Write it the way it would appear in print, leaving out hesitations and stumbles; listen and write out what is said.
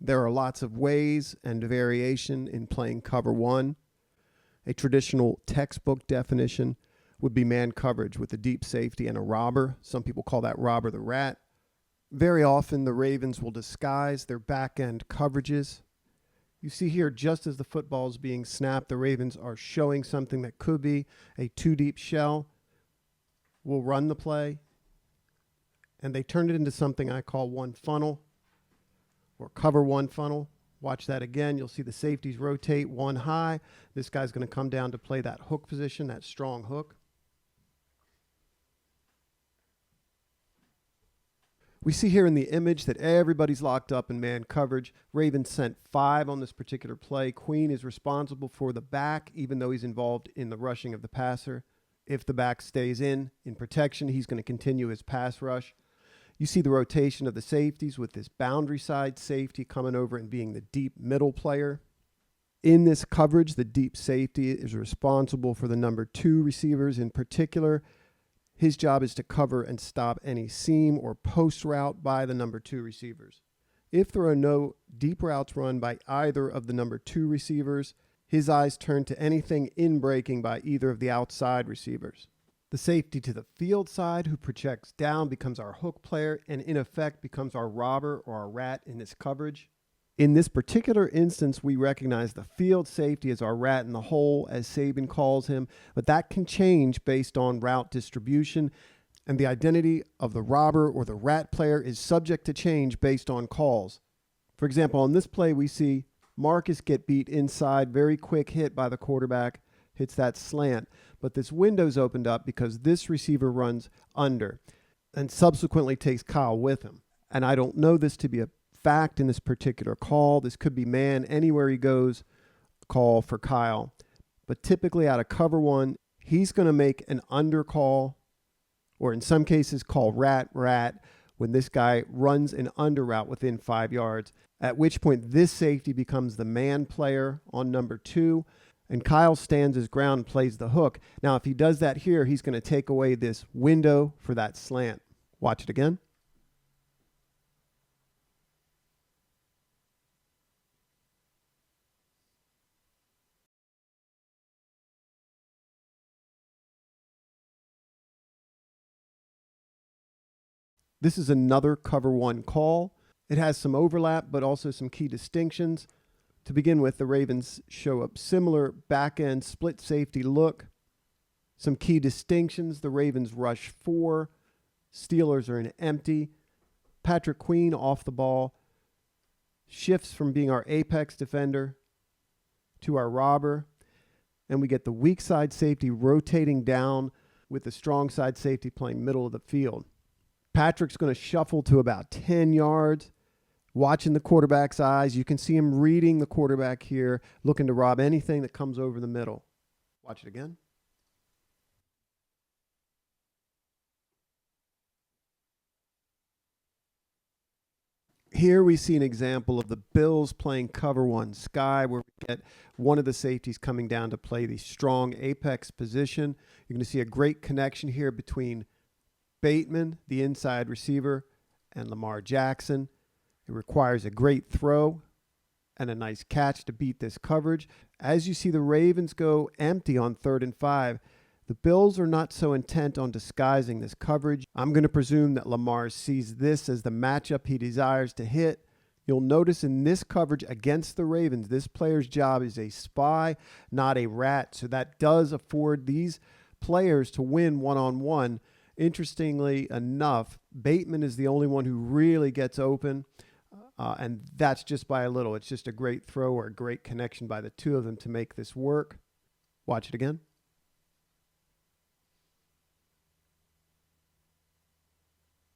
There are lots of ways and variation in playing cover one. A traditional textbook definition would be man coverage with a deep safety and a robber. Some people call that robber the rat. Very often the Ravens will disguise their back end coverages. You see here, just as the football is being snapped, the Ravens are showing something that could be a two deep shell. We'll run the play, and they turn it into something I call one funnel or cover one funnel. Watch that again. You'll see the safeties rotate one high. This guy's going to come down to play that hook position, that strong hook. We see here in the image that everybody's locked up in man coverage. Ravens sent 5 on this particular play. Queen is responsible for the back, even though he's involved in the rushing of the passer. If the back stays in protection, he's going to continue his pass rush. You see the rotation of the safeties with this boundary side safety coming over and being the deep middle player. In this coverage, the deep safety is responsible for the number 2 receivers in particular. His job is to cover and stop any seam or post route by the number 2 receivers. If there are no deep routes run by either of the number 2 receivers, his eyes turn to anything in breaking by either of the outside receivers. The safety to the field side who projects down becomes our hook player and in effect becomes our robber or our rat in this coverage. In this particular instance, we recognize the field safety as our rat in the hole, as Saban calls him, but that can change based on route distribution, and the identity of the robber or the rat player is subject to change based on calls. For example, on this play, we see Marcus get beat inside, very quick hit by the quarterback, hits that slant, but this window's opened up because this receiver runs under and subsequently takes Kyle with him. And I don't know this to be a fact in this particular call. This could be man anywhere he goes, call for Kyle. But typically out of cover one, he's going to make an under call, or in some cases call rat when this guy runs an under route within 5 yards, at which point this safety becomes the man player on number 2, and Kyle stands his ground and plays the hook. Now, if he does that here, he's going to take away this window for that slant. Watch it again. This is another cover one call. It has some overlap, but also some key distinctions. To begin with, the Ravens show a similar back-end split safety look. Some key distinctions: the Ravens rush 4. Steelers are in empty. Patrick Queen off the ball shifts from being our apex defender to our robber. And we get the weak side safety rotating down with the strong side safety playing middle of the field. Patrick's going to shuffle to about 10 yards, watching the quarterback's eyes. You can see him reading the quarterback here, looking to rob anything that comes over the middle. Watch it again. Here we see an example of the Bills playing cover one sky, where we get one of the safeties coming down to play the strong apex position. You're going to see a great connection here between Bateman, the inside receiver, and Lamar Jackson. It requires a great throw and a nice catch to beat this coverage. As you see the Ravens go empty on 3rd and 5, the Bills are not so intent on disguising this coverage. I'm going to presume that Lamar sees this as the matchup he desires to hit. You'll notice in this coverage against the Ravens, this player's job is a spy, not a rat. So that does afford these players to win one-on-one. Interestingly enough, Bateman is the only one who really gets open, and that's just by a little. It's just a great throw or a great connection by the two of them to make this work. Watch it again.